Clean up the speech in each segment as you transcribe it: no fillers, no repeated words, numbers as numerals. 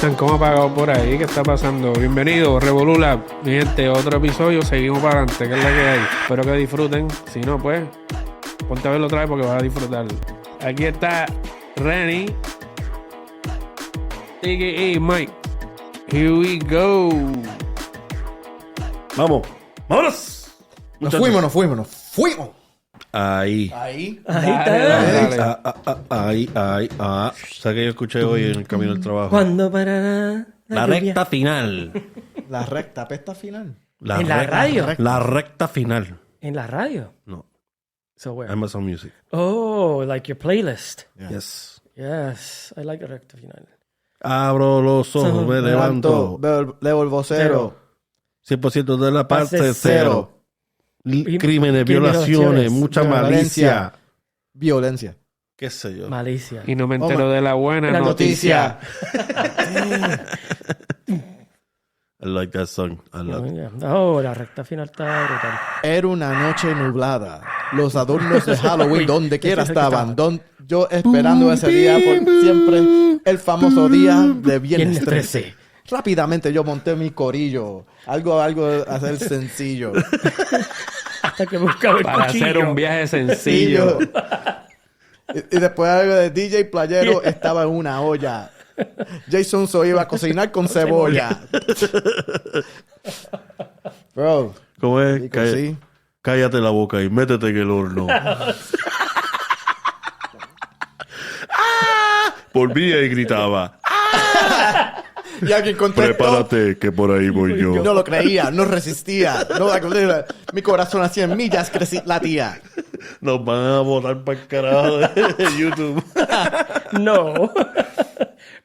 Están como apagados por ahí. ¿Qué está pasando? Bienvenido, Revolula. Mi gente, otro episodio. Seguimos para adelante. ¿Qué es la que hay? Espero que disfruten. Si no, pues, ponte a verlo otra vez porque vas a disfrutar. Aquí está Renny, Tiki y Mike. Here we go. Vamos. ¡Vámonos! Nos fuimos. Ahí. Está. Ahí. ¿Sabes que yo escuché hoy en el camino del trabajo? ¿Cuándo parará La recta final. La recta pesta final. ¿En la radio? La recta final. ¿En la radio? No. So where? Amazon Music. Oh, like your playlist. Yeah. Yes. Yes, I like the recta final. Abro los ojos, me levanto. Leo el vocero. 100% de la parte Pase cero. Crímenes, violaciones, mucha malicia. Violencia. ¿Qué sé yo? Malicia. Y no me entero de la buena La noticia. I like that song. I love it. Oh, la recta final está brutal. Era una noche nublada. Los adornos de Halloween donde quiera estaban. Yo esperando ese día por siempre. El famoso día de Viernes 13. Rápidamente yo monté mi corillo. Algo hacer sencillo. Hasta que buscaba el Para cuchillo. hacer un viaje sencillo. y después algo de DJ Playero estaba en una olla. Jason so iba a cocinar con cebolla. Bro. ¿Cómo es? Rico, sí. Cállate la boca y métete en el horno. Volvía y gritaba. Y alguien contestó. Prepárate, que por ahí voy yo. No lo creía, no resistía. Mi corazón hacía en millas latía. Nos van a botar para el carajo de YouTube. No.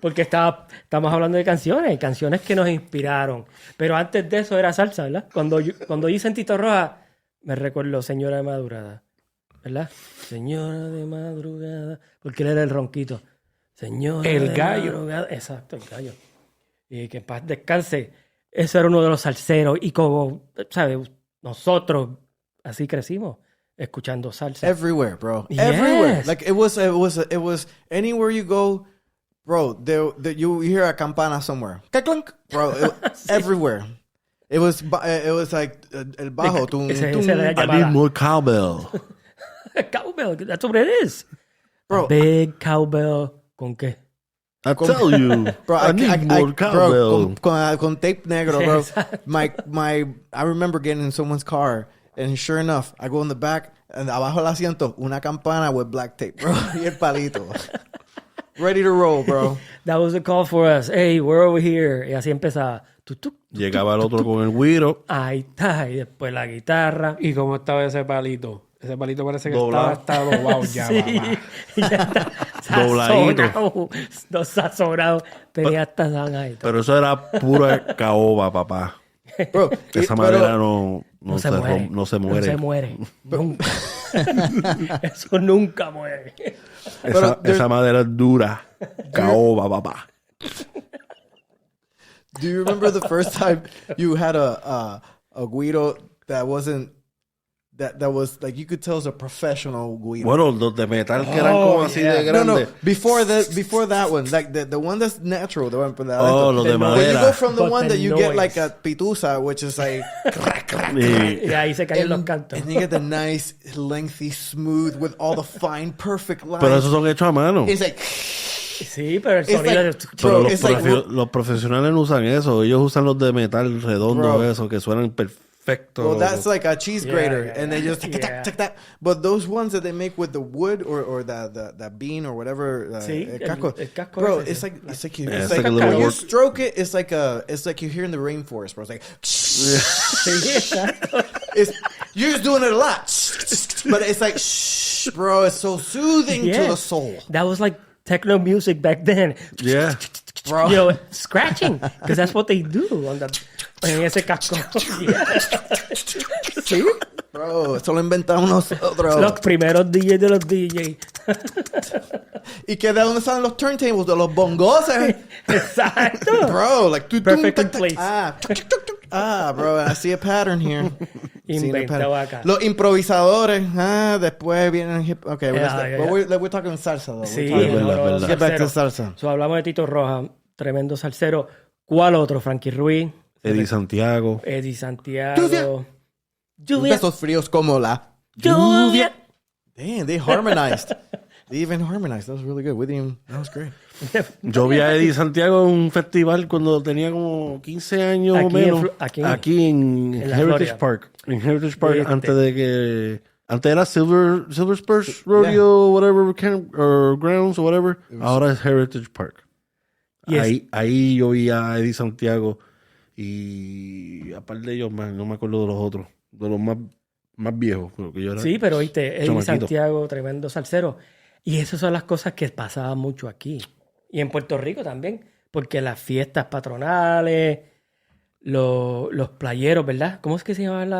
Porque estamos hablando de canciones que nos inspiraron. Pero antes de eso era salsa, ¿verdad? Cuando hice en Tito Roja, me recuerdo Señora de Madrugada, ¿verdad? Señora de Madrugada. Porque él era el ronquito. Señora El de gallo. Madrugada. Exacto, el gallo. Y que en paz descanse. Eso era uno de los salseros. Y como, ¿sabes? Nosotros así crecimos. Escuchando salsa. Everywhere, bro. Yes. Everywhere. Like it was anywhere you go, bro. You hear a campana somewhere. Clunk, bro. Everywhere. It was like el bajo. Esa era la I llamada. need more cowbell. Cowbell. That's what it is. Bro. A big cowbell. ¿Con qué? I tell you, Bro, I need more cowbell. Bro, con tape negro, bro. Exacto. I remember getting in someone's car, and sure enough, I go in the back, and abajo del asiento, una campana with black tape, bro. Y el palito. Ready to roll, bro. That was a call for us. Hey, we're over here. Y así empezaba. Llegaba el otro con el güiro. Ahí está. Y después la guitarra. ¿Y cómo estaba ese palito? Ese palito parece que Doblado. estaba doblado ya, Sí. papá. Y ya está. Dobladito. Sazonado. No sazonado. Tenía hasta sangre y todo. Pero eso era pura caoba, papá. Bro, Esa madera no se muere. No se muere. Nunca. Eso nunca muere. Esa madera es dura. Caoba, papá. Do you remember the first time you had a guiro that wasn't that was like you could tell was a professional guiro? Bueno, los de metal que eran como así de No, grandes. before that one, like the one that's natural, the one Los de When you madera. go from the But one the that you get noise. like a pitusa, which is like, Y Y ahí se caen los cantos. and you get the nice, lengthy, smooth with all the fine, perfect lines. pero esos son hechos a mano. It's like, Sí, pero el It's sonido like- de... Pero Bro, los, it's like- los profesionales no usan eso. Ellos usan los de metal redondo, Bro. eso, que suenan perfecto. well, that's like a cheese grater, yeah, and they just yeah. tac. But those ones that they make with the wood or the bean or whatever, Sí, el casco, el casco bro, ese, it's sí. like you, Yeah, it's it's like like a little when you work. stroke it, it's like you're here in the rainforest, bro. It's like. Sí, exacto. You're just doing it a lot, but it's like, bro, it's so soothing to the soul, That was like techno music back then. Yeah. bro. You know, scratching, because that's what they do en ese casco. Yeah. Sí, Bro, eso lo inventamos nosotros. los primeros DJs de los DJs. ¿Y que de dónde salen los turntables? De los bongos. Exacto. Bro, like Perfectly placed. Bro, I see a pattern here. Inventado acá. Los improvisadores, después vienen hip. Okay, Yeah, yeah. we're talking salsa though. Sí, We're talking- verdad, verdad. Let's get back to salsero. salsa. So, hablamos de Tito Roja. tremendo salsero. ¿Cuál otro? Frankie Ruiz. Eddie Santiago. Eddie Santiago. Lluvia. Besos fríos como la Lluvia. Damn, they harmonized. They even harmonized. That was really good. William, that was great. Yo vi a Eddie Santiago en un festival cuando tenía como 15 años Aquí o menos. aquí En en la Heritage Florida. Park. En Heritage Park, Viste. antes de que... Antes era Silver Spurs Rodeo, whatever, or Grounds, or whatever. Ahora es Heritage Park. Yes. Ahí yo vi a Eddie Santiago y aparte de ellos, no me acuerdo de los otros, de los más viejos. Porque yo era Sí, pero viste, Eddie chamaquito. Santiago, tremendo salsero. Y esas son las cosas que pasaban mucho aquí. Y en Puerto Rico también. Porque las fiestas patronales, los playeros, ¿verdad? ¿Cómo es que se llamaban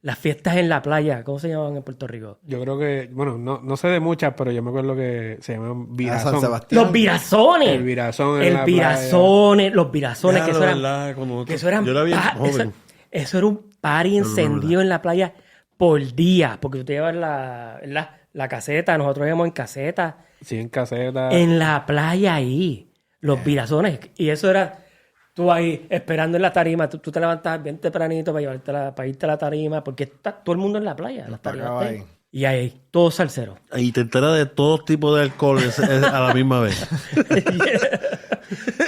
las fiestas en la playa? ¿Cómo se llamaban en Puerto Rico? Yo creo que, bueno, no sé de muchas, pero yo me acuerdo que se llaman San virazón. Sebastián. ¡Los virazones! El virazón en El la virazones, los virazones, Ya, que la eso eran... verdad, cuando Que eso eran yo era bien joven. eso era un party encendido en la playa por día. Porque tú te llevas la caseta, nosotros íbamos en caseta. Sí, en caseta. En la playa ahí. Los virazones. Y eso era tú ahí esperando en la tarima. Tú te levantabas bien tempranito para irte a la tarima. Porque está todo el mundo en la playa. Las tarimas pagaba están. ahí. Y ahí, todos salseros. Y te enteras de todo tipo de alcohol a la misma vez.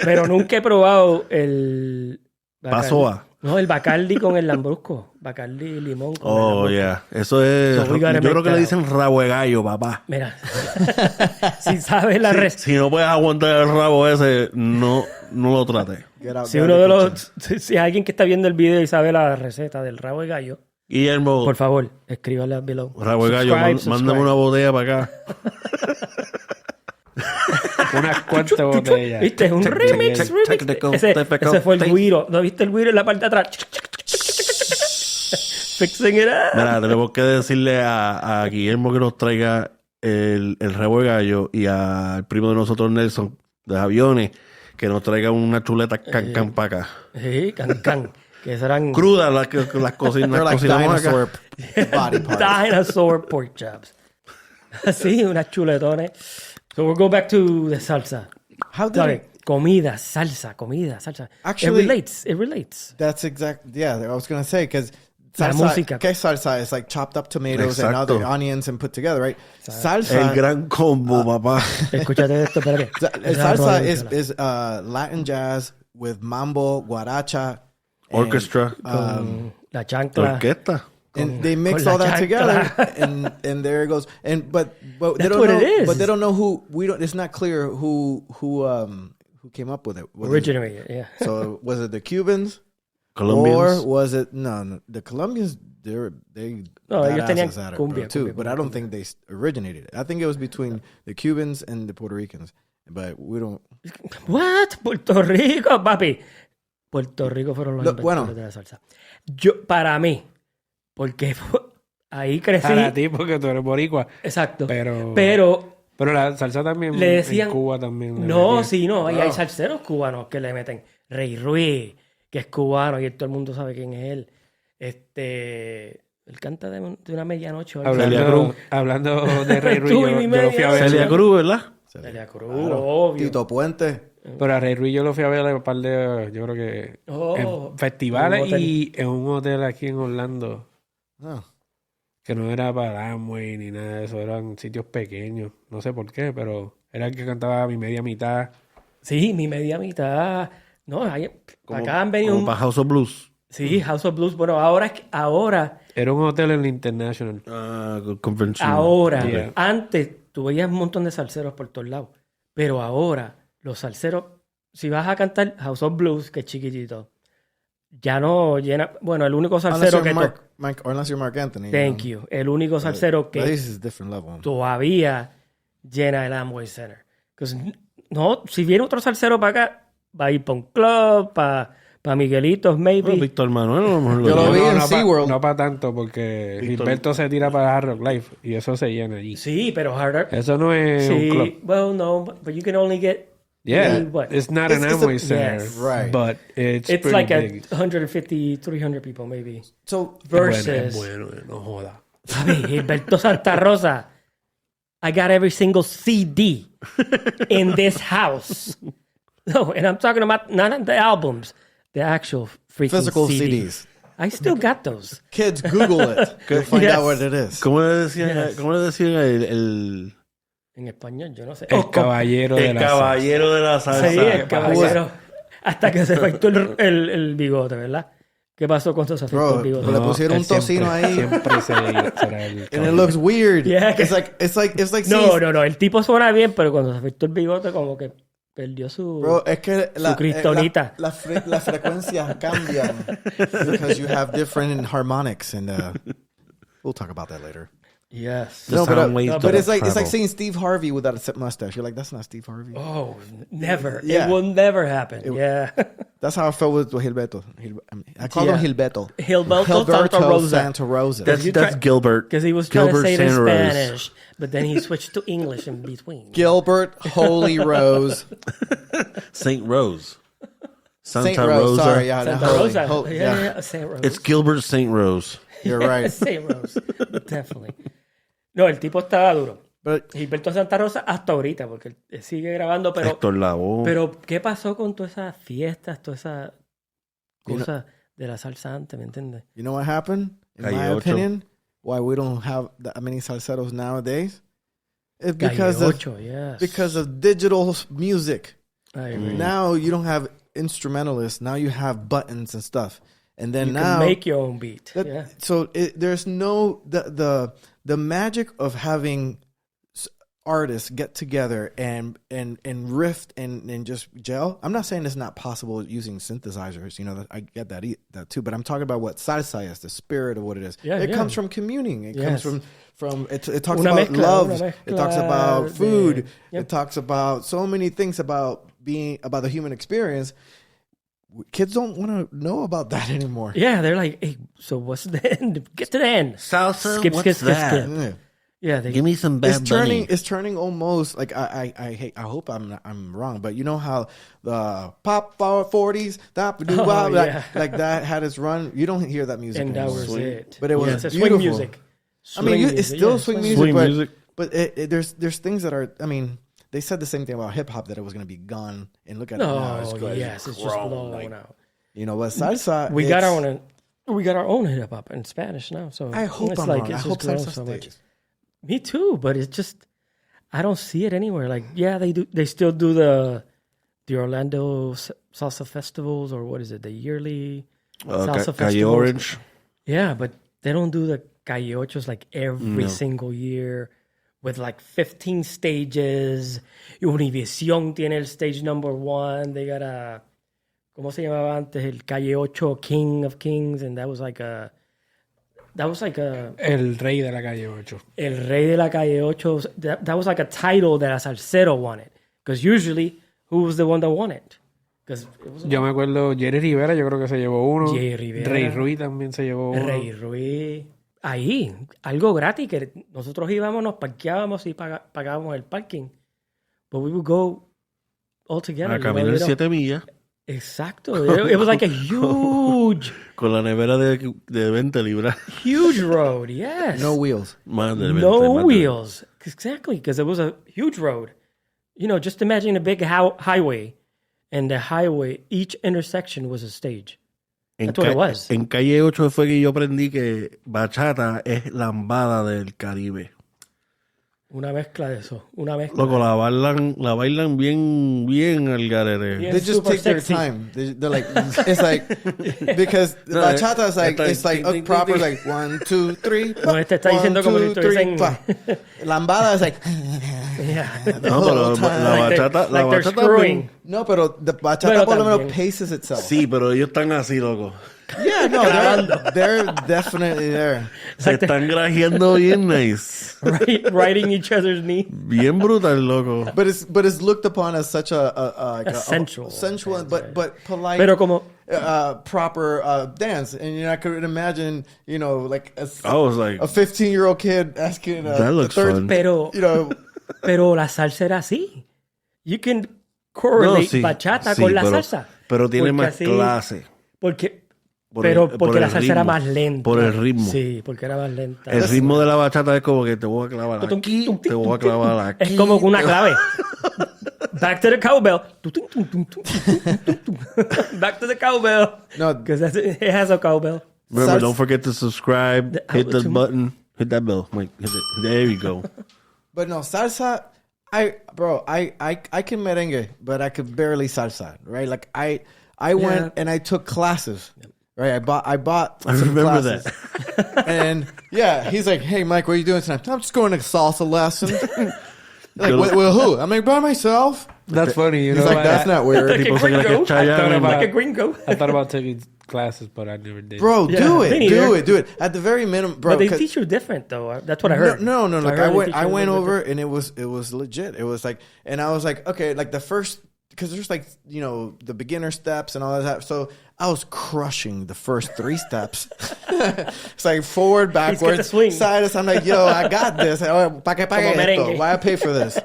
Pero nunca he probado el... Paso A. No, el Bacardi con el lambrusco. Bacardi y limón con el Oh, lambrusco. yeah. Eso es... So we gotta yo creo make que le that dicen rabo de gallo, papá. Mira, si sabes la receta. Si no puedes aguantar el rabo ese, no lo trates. Get out, Si get uno out de the kitchen. si hay alguien que está viendo el video y sabe la receta del rabo de gallo, Guillermo, por favor, escríbale below. rabo de gallo, mándame una botella para acá. Unas cuantas botellas. ¿Viste? Es un remix. Ese fue el güiro. ¿No viste el güiro en la parte de atrás? Fixing it up. Mira, tenemos que decirle a Guillermo que nos traiga el rabo de gallo y al primo de nosotros, Nelson, de aviones, que nos traiga una chuleta can para acá. Sí, can. Que serán Crudas las They're like cocinamos dinosaur acá. body parts. dinosaur pork chops. Así, unas chuletones. So we'll go back to the salsa. How did Sorry, it? comida, salsa. Actually- It relates. That's exact. Yeah, I was gonna say because La salsa. música. ¿Qué salsa? Is like chopped up tomatoes and Exacto. other onions and put together, right? El Salsa. gran combo, papá. Escúchate esto, espérate. Salsa is Latin jazz with mambo, guaracha, and, Orchestra. Con la chancla. Orquesta. and they mix con all la that together, chancla. and there it goes. And but they That's don't what know. it is. But they don't know who we don't. It's not clear who came up with it. Was it- Originated, yeah. So was it the Cubans? Colombians. Or was it no the Colombians? They No, ellos tenían badasses at it, cumbia, bro, too. cumbia, But I don't think they originated it. I think it was between the Cubans and the Puerto Ricans. But we don't. What? Puerto Rico, papi. Puerto Rico fueron los inventores bueno. de la salsa. Para mí, porque ahí crecí. Para ti, porque tú eres boricua. Exacto. Pero la salsa también le decían, en Cuba también. le no, metían. sí, no. Ahí hay salseros cubanos que le meten. Rey Ruiz, que es cubano y todo el mundo sabe quién es él. Él canta de una medianoche. ¿Verdad? Celia Cruz. Hablando de Rey Ruiz, Tú y yo mi lo fui a ver. Celia Cruz, ¿verdad? Celia Cruz, Claro. obvio. Tito Puente. Pero a Rey Ruiz yo lo fui a ver un par de, yo creo que en festivales en un hotel. y en un hotel aquí en Orlando, Oh. que no era para Amway ni nada de eso, eran sitios pequeños, no sé por qué, pero era el que cantaba Mi Media Mitad. Sí, mi media mitad. No, acá han venido Como para House of Blues. Sí, House of Blues. Bueno, ahora, Era un hotel en la International. Convention. Yeah. antes tú veías un montón de salseros por todos lados. Pero ahora, los salseros, si vas a cantar House of Blues, que es chiquitito, ya no llena. Bueno, el único salsero que. Unless you're Mark Anthony. Thank you. El único salsero But que this is a different level. todavía llena el Amway Center. No, si viene otro salsero para acá, va a ir para un club, para Miguelitos, maybe. Bueno, Víctor Manuel, a lo mejor Yo lo vi en no SeaWorld. no para tanto, porque Víctor. Gilberto se tira para Hard Rock Live y eso se llena allí. Sí, pero harder. Eso no es un club. Sí, well, no, but you can only get. Yeah, what? it's not an It's a- Amway Center, yes. Right. but it's It's pretty like big. 150, 300 people, maybe. So Versus. Es bueno, no joda. Papi, Gilberto Santa Rosa. I got every single CD in this house. No, and I'm talking about not the albums, the actual freaking Physical CDs. CDs. I still got those. Kids, Google it. You'll find Yes. out what it is. ¿Cómo le decían, Yes. ¿cómo le decían el En español, yo no sé. El caballero de la caballero de la salsa? Sí, el caballero. Hasta que se afectó el bigote, ¿verdad? ¿Qué pasó con se afectó el Bro, bigote? le pusieron un tocino ahí. Siempre será el And it looks weird. Yeah. It's like No. El tipo suena bien, pero cuando se afectó el bigote, como que perdió su... Bro, es que Su kriptonita. las frecuencias cambian because you have different harmonics and we'll talk about that later. Yes. The No, sound waves but it's don't like travel. seeing Steve Harvey without a mustache. You're like, that's not Steve Harvey. Oh, never. Yeah. It will never happen. Yeah. That's how I felt with Gilberto. I call him Gilberto. Gilberto Santa Rosa. That's You try- Gilbert. Because he was trying Gilbert to say it in Santa Rose. Spanish, but then he switched to English in between. Gilbert Holy Rose. Saint Rose. Santa Saint Rose. Rosa. Sorry, yeah, Santa Holy. Rosa. Yeah. Yeah, Saint Rose. It's Gilbert Saint Rose. You're right. Saint Rose. Definitely. No, el tipo estaba duro. But Gilberto Santa Rosa hasta ahorita, porque él sigue grabando, pero... Héctor Lavoe. Pero, ¿qué pasó con todas esas fiestas, todas esas cosas de la salsa antes, me entiendes? you know what happened? In Calle my Ocho. opinion, why we don't have that many salseros nowadays? It's Calle because of Ocho, yes. because of digital music. I agree. Now you don't have instrumentalists. Now you have buttons and stuff. And then You now can make your own beat. that- Yeah. so there's no the magic of having artists get together and riff and just gel. I'm not saying it's not possible using synthesizers. You know, I get that too. But I'm talking about what salsa is, the spirit of what it is. Yeah, it yeah. comes from communing. It Yes. comes from it talks Una about mezcla, love. una It talks mezcla about de- food. Yep. It talks about so many things about the human experience. Kids don't want to know about that anymore. Yeah, they're like, hey, so what's the end? Get to the end. Salsa? Skip, What's skip, skip, that? skip. Yeah. Yeah, they, Give me some Bad Bunny. It's turning almost like I hate. I hope I'm wrong, but you know how the pop 40s, yeah. like that had its run. You don't hear that music and that anymore. was Swing. it. But it was It's a beautiful. swing music. I mean, Swing it's music, still yeah, swing music, Swing but, music. but there's things that are. I mean, they said the same thing about hip hop that it was going to be gone, and look at it now. It's Oh, crazy. yes, it's just grown, blown like, out. you know, but salsa. We got it's- our own hip hop in Spanish now. So I hope it's I'm like wrong. I it's hope just grown salsa so much. stays. Me too, but it's just I don't see it anywhere. Like, yeah, they do. They still do the Orlando salsa festivals, or what is it? The yearly salsa Calle festivals. Orange. Yeah, but they don't do the Calle Ochos like every single year with like 15 stages. Univision tiene el stage number 1. They got a ¿cómo se llamaba antes? El Calle Ocho King of Kings, and that was like a El rey de la calle 8. El Rey de la Calle Ocho. That was like a title that a salsero wanted. Because usually, who was the one that won it? Because it was Yo me acuerdo, Jerry Rivera, yo creo que se llevó uno. Jerry Rivera. Rey Ruiz también se llevó uno. Rey Ruiz. Ahí, algo gratis que nosotros íbamos, nos parqueábamos y pagábamos el parking. But we would go all together. A caminar 7 millas Exacto. It was like a huge, con la nevera de 20 libras. huge road. Yes. No wheels. Más de 20, No más de- wheels. Exactly, because it was a huge road. You know, just imagine a big highway, and the highway, each intersection was a stage. That's what it was. En Calle 8 fue que yo aprendí que bachata es lambada del Caribe. Una mezcla de eso. Una mezcla. Loco, la bailan bien al garere. Yeah. They just super take their sexy. time. They're like, it's like, because the No, bachata is like, it's like it's like ding, ding, proper, ding, like 1, 2, 3. No, este está diciendo como si estuviesen- pa. Lambada is like, Yeah. No, pero la bachata, la Like they're bachata screwing. no, pero the bachata Bueno, por lo menos también. paces itself. Sí, pero ellos están así, loco. Yeah, no, they're definitely there. Se están grajeando bien nice. Riding each other's knee. Bien brutal, loco. But it's looked upon as such a sensual sensual, dance, right. but polite, Pero como, proper dance. And I could imagine, you know, like I was like, a 15-year-old kid asking a That looks third, fun. pero, you know, pero la salsa era así. You can correlate sí, bachata sí, con la pero- salsa. pero tiene Porque más así- clase. Porque Por pero el- porque por la el salsa era ritmo, más lenta. por el ritmo. Sí, porque era más lenta. El ritmo de la bachata es como que te voy a clavar aquí, te voy a clavar aquí. Es como una clave. Back to the cowbell. Back to the cowbell. No, Because it has a cowbell. Remember, Salsa- don't forget to subscribe. Hit the algorithm. button. Hit that bell. Mike, hit it. There you go. but no, salsa, I can merengue, but I could barely salsa, right? Like I went and I took classes, right? I bought I some remember classes. that. And yeah, he's like, "Hey, Mike, what are you doing tonight?" I'm just going to salsa lessons. Like, with who? I'm like, by myself. That's funny. You He's know, like, that's not weird. Like a People thinking like gringo. a Chayanne. Like a gringo. I thought about taking classes, but I never did. Bro, Yeah, do me it, neither. do it. At the very minimum, bro. But they 'cause- teach you different, though. That's what I heard. No. Like heard they teach I you a went little over bit and it was legit. It was like, and I was like, okay, like the first, because there's like, you know, the beginner steps and all of that. So I was crushing the first 3 steps. It's like forward, He's got the backwards, swing. side to side. I'm like, yo, I got this. Oh, pa' que pague Como esto? merengue. Why I pay for this?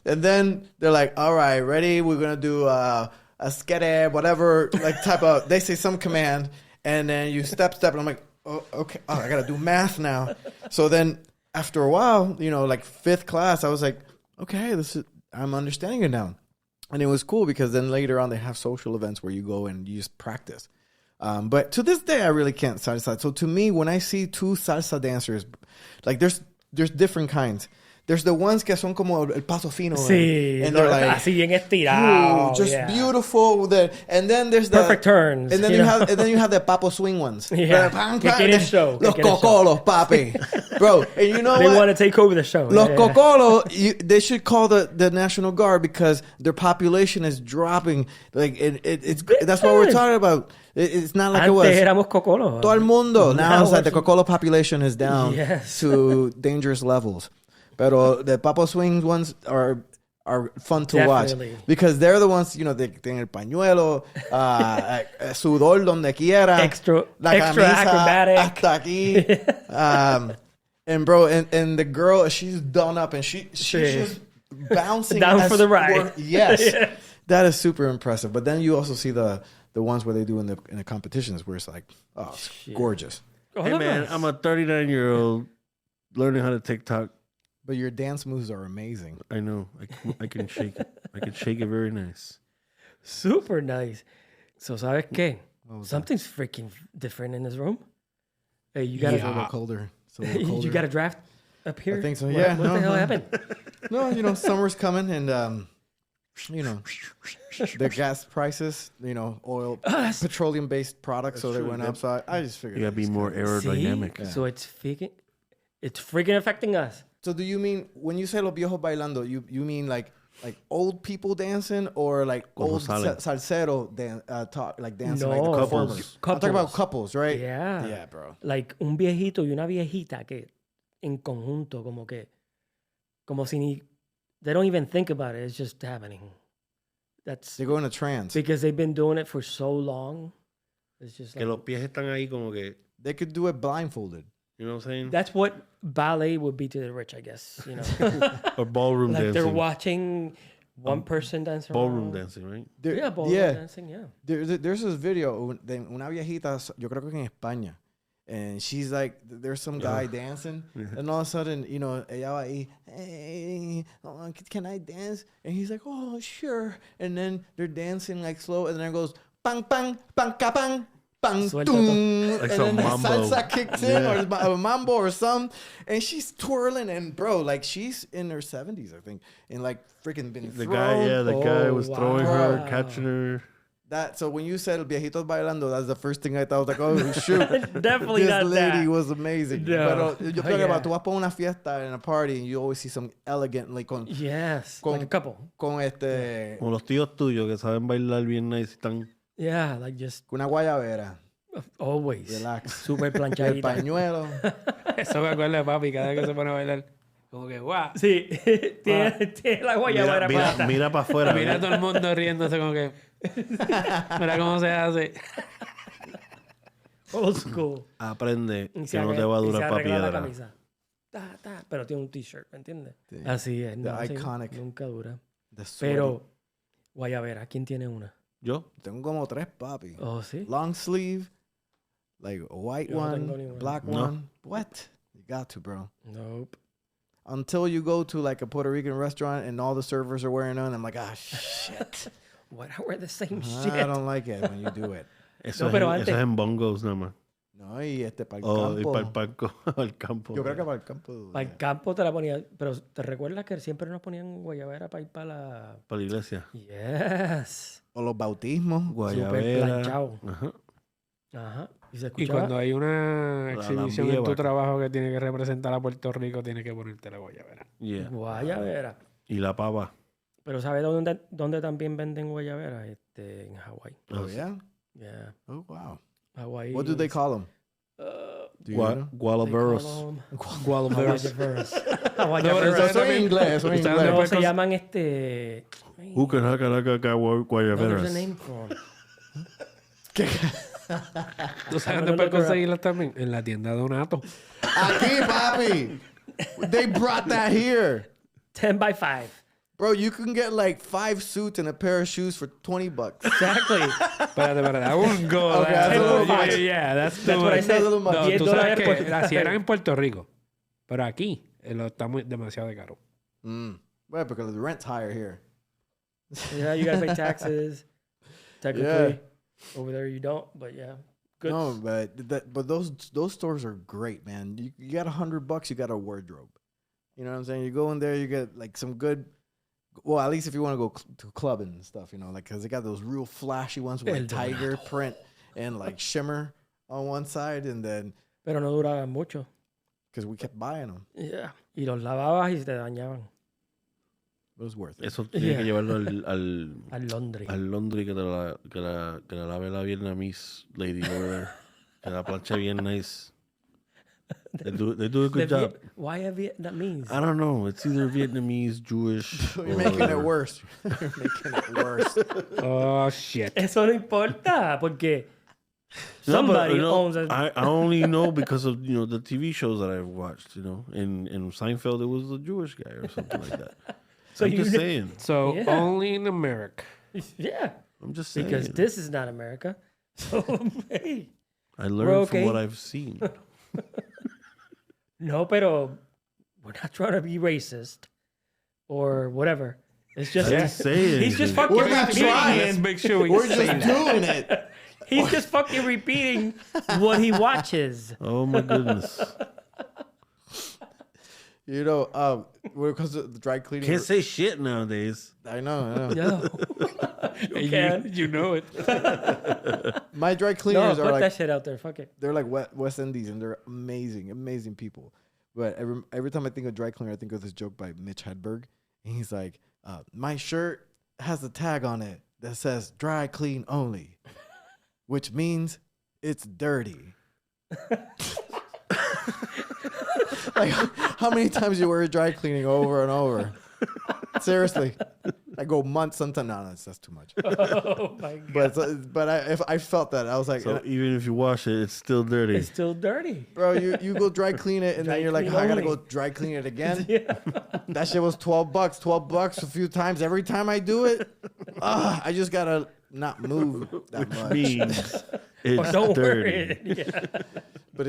And then they're like, all right, ready? We're gonna do a skete, whatever, like type of. They say some command, and then you step, and I'm like, oh, okay, oh, I gotta do math now. So then after a while, you know, like 5th class, I was like, okay, I'm understanding it now. And it was cool because then later on they have social events where you go and you just practice. But to this day, I really can't salsa. So to me, when I see 2 salsa dancers, like there's different kinds. There's the ones que son como el paso fino. Sí, and they're like, así bien estirado. ooh, just yeah. beautiful. And then there's the Perfect turns. And then you have the papo swing ones. Yeah. Bang, Que bang, quieren bang. show, que Los quieren show. cocolos, papi. Bro, and you know They what? want to take over the show. Los Yeah. Cocolos, they should call the National Guard because their population is dropping. Like it's that's what we're talking about. It's not like it was. Antes éramos cocolos. Todo el mundo. Now it's like the it's- Cocolo population is down Yes. to dangerous levels. Pero the Papo Swing ones are fun to Definitely. watch because they're the ones, you know, they tienen el pañuelo, sudor donde quiera, Extra camisa acrobatic. hasta aquí. And bro, and the girl, she's done up and she's just bouncing Down as for the ride. Yes. Yes. That is super impressive. But then you also see the ones where they do in the competitions where it's like, oh, it's gorgeous. Hey, man, I'm a 39-year-old learning how to TikTok. But your dance moves are amazing. I know. I can shake it. I can shake it very nice. Super nice. So, ¿sabes qué? Something's freaking different in this room. Hey, you got It's a little colder. It's a little colder. you got a draft up here? I think so. What- Yeah. What the hell happened? No, you know, summer's coming and, you know, the gas prices, you know, oil, petroleum-based products, so they went up. So I just figured. You gotta be more aerodynamic. See? So it's freaking affecting us. So do you mean, when you say los viejos bailando, you mean like old people dancing or like old salen. salsero like dancing No. like the Couples. performers? I'm talking about couples, right? Yeah. Yeah, bro. Like un viejito y una viejita que en conjunto como si ni, they don't even think about it. It's just happening. That's They go into trance. because they've been doing it for so long. It's just Que like, los pies están ahí como que, They could do it blindfolded. you know what I'm saying? that's what ballet would be to the rich, I guess. You know, Or ballroom like they're dancing. watching one person dance around. Ballroom dancing, right? There- Yeah, ballroom yeah. dancing. Yeah. There's this video de una viejita, yo creo que en España, and she's like, there's some guy dancing, and all of a sudden, you know, ella va ahí, hey, can I dance? And he's like, oh, sure. And then they're dancing like slow, and then it goes, bang, bang, bang, ka, bang, bang, Suelta tung, Like and some then the mambo. salsa kicks in, or a mambo or something, and she's twirling, and bro, like she's in her 70s, I think, and like freaking been The thrown. guy, guy Oh, was throwing her, wow. catching her. That, so when you said viejitos bailando, that's the first thing I thought. I was like, oh, shoot. Definitely This not lady that. was amazing. No. Pero yo Oh, talking yeah. about, tú vas para una fiesta in a party and you always see some elegant, like Yes, Con- like a couple. con este, Como los tíos tuyos que saben bailar bien nice y están... Yeah, like just con una guayabera, always. relax. Super El planchadita. pañuelo. Eso me acuerda de papi cada vez que se pone a bailar. Como que, guau. Sí, tiene la guayabera puesta. Mira para afuera. Mira a todo el mundo riéndose como que... Mira cómo se hace. Old school. Aprende Y que se no arre- te va a y se durar para arregla la piedra. camisa. Pero tiene un t-shirt, ¿me entiendes? Sí. Así es. The No, sí, iconic. nunca dura. The sweaty. Pero, guayabera, ¿quién tiene una? ¿Yo? Tengo como 3, papi. Oh, sí. Long sleeve, like a white Yo no one, tengo ni una. black No. one. What? You got to, bro. Nope. until you go to like a Puerto Rican restaurant and all the servers are wearing on. I'm like, shit. What? I wear the same I shit. don't like it when you do it. Eso, No, es, pero eso antes- es en bongos nada más. No, y para el Oh, y campo. para el palco, al campo. Yo creo que para el campo. Para el campo te la ponía. Pero ¿te recuerdas que siempre nos ponían guayabera para ir para la... Para la iglesia. Yes. O los bautismos. Súper Guayabera. planchado. Ajá. Ajá. Y se Y escuchaba... cuando hay una exhibición en tu vaca. trabajo que tiene que representar a Puerto Rico, tienes que ponerte la guayabera. Yeah. Guayabera. Y la pava. Pero ¿sabes dónde también venden guayabera? En Hawái. Oh, yeah? Yeah. Oh, wow. Hawái. What do they call them? Do you know? Gualaveros. Guayabers. No, eso es inglés, eso es inglés. No, se llaman Guayabera. No, there's a name for 'em. ¿Tú sabes dónde puedes conseguirlas también? En la tienda Donato. Aquí, papi. They brought that here. 10 by 5. Bro, you can get like 5 suits and a pair of shoes for $20. Exactly. Espérate. I wouldn't go Okay, that. that's a little much. Yeah, that's what I said. a little much. No, $10 tú sabes por- que así eran en Puerto Rico. Pero aquí está demasiado de caro. Well, because the rent's higher here. Yeah, you gotta pay taxes. Technically, over there you don't, but yeah. Good. No, but those stores are great, man. You got $100, you got a wardrobe. You know what I'm saying? You go in there, you get like some good. Well, at least if you want to go to clubbing and stuff, you know, like because they got those real flashy ones with like tiger print and like shimmer on one side, and then Pero no duraban mucho. because we kept buying them, Yeah. Y los lavabas y se te dañaban. it was worth it. Eso tiene que llevarlo Al Londres. al laundry que la lave la Vietnamese lady over there. Que la planche bien nice. They do a good job. Why a Vietnamese? I don't know. It's either Vietnamese, Jewish. You're making it worse. You're making it worse. Oh, shit. Eso no importa, porque No, but, somebody you know, owns a... I only know because of the TV shows that I've watched. In Seinfeld, it was a Jewish guy or something like that. So I'm you just kn- saying. So, Yeah. only in America. Yeah. I'm just saying. Because this is not America. So, hey. I learned We're from okay. what I've seen. No, pero we're not trying to be racist or whatever. It's just... I didn't say He's just anything. fucking We're not repeating. trying. Let's make sure we We're say just that. doing it. He's just fucking repeating what he watches. Oh my goodness. You know, because of the dry cleaning. Can't say shit nowadays. I know. No. You can. You know it. My dry No, cleaners put are like that shit out there. Fuck it. they're like West Indies, and they're amazing people. But every time I think of dry cleaner, I think of this joke by Mitch Hedberg, and he's like, "My shirt has a tag on it that says dry clean only, which means it's dirty." Like, how many times you wear dry cleaning over and over? Seriously, I go months sometimes. No, that's too much. Oh my god. But I felt that I was like, So even if you wash it, it's still dirty. It's still dirty. bro, you go dry clean it, and Dry then you're like, clean I gotta go only. dry clean it again. Yeah. That shit was $12 a few times. Every time I do it, I just gotta not move that much. Means But it's don't wear dirty. it. Yeah. But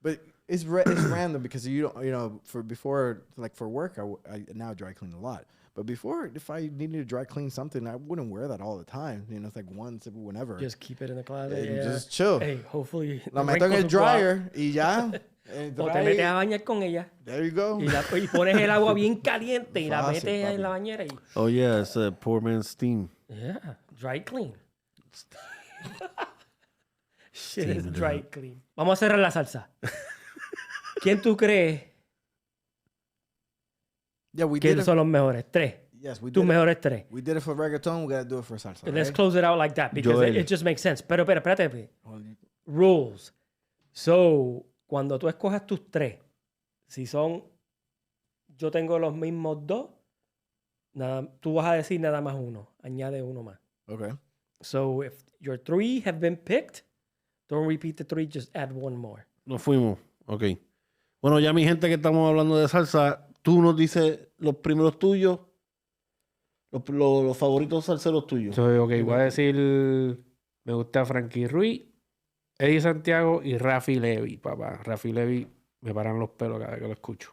but it's random because you don't, for before, like for work, I now dry clean a lot. But before, if I needed to dry clean something, I wouldn't wear that all the time. It's like once, whenever. Just keep it in the closet. And Yeah. just chill. Hey, hopefully. La the meto en el wrinkles will go out. dryer y ya. And O te dry. metes a bañar con ella. There you go. Y pones el agua bien caliente y la Fácil, metes papi. en la bañera. Y, Oh yeah, it's a poor man's steam. yeah. Dry clean. Shit is Steam it dry clean. Vamos a cerrar la salsa. ¿Quién tú crees Yeah, we did ¿Quiénes it. son los mejores? Tres. Yes, we Tus did it. mejores tres. We did it for reggaeton. We gotta do it for salsa. Let's right? close it out like that because Joel. it just makes sense. Pero espérate. Rules. So, cuando tú escojas tus tres, si son, yo tengo los mismos dos, tú vas a decir nada más uno. Añade uno más. Okay. So, if your three have been picked, don't repeat the three, just add one more. Nos fuimos. Ok. Bueno, ya mi gente que estamos hablando de salsa, tú nos dices los primeros tuyos, los favoritos salseros tuyos. So, ok, voy a decir, me gusta Frankie Ruiz, Eddie Santiago y Rafi Levy, papá. Rafi Levy me paran los pelos cada vez que lo escucho.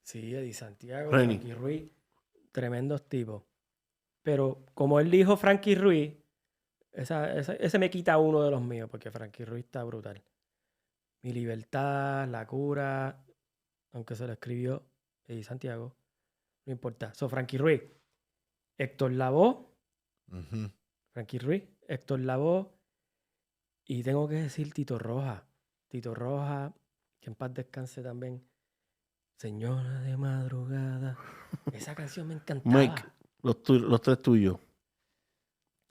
Sí, Eddie Santiago, Reni. Frankie Ruiz, tremendos tipos. Pero como él dijo Frankie Ruiz, ese me quita uno de los míos, porque Frankie Ruiz está brutal. Mi libertad, la cura, aunque se lo escribió Eddie Santiago, no importa. Frankie Ruiz, Héctor Lavoe, Frankie Ruiz, Héctor Lavoe, y tengo que decir Tito Roja. Tito Roja, que en paz descanse también. Señora de madrugada. Esa canción me encantaba. Mike, los tres tuyos.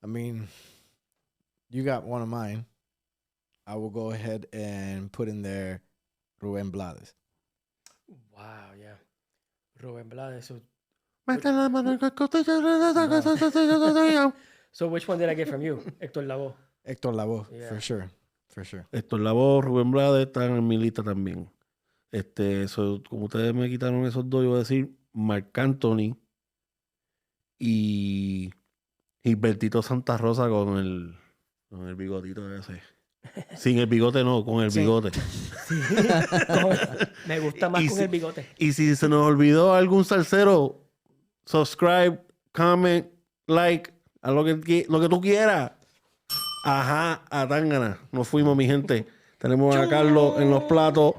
I mean, you got one of mine. I will go ahead and put in there Rubén Blades. Wow, yeah. Rubén Blades. So which one did I get from you? Héctor Lavoe. Héctor Lavoe, Yeah. for sure. For sure. Héctor Lavoe, Rubén Blades están en mi lista también. Como ustedes me quitaron esos dos, yo voy a decir Marc Anthony y Gilbertito Santa Rosa con el bigotito ese. Sin el bigote no, con el bigote. Me gusta más Y con si- el bigote. Y si se nos olvidó algún salsero, subscribe, comment, like, a lo que tú quieras. Ajá, a Tangana. Nos fuimos, mi gente. Tenemos a Carlos en los platos,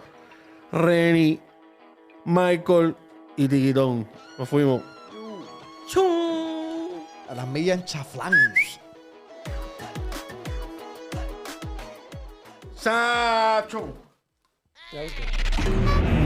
Reni, Michael y Tiquitón. Nos fuimos. ¡Chum! A las millas en chaflán. ¡Sacho! Ya viste.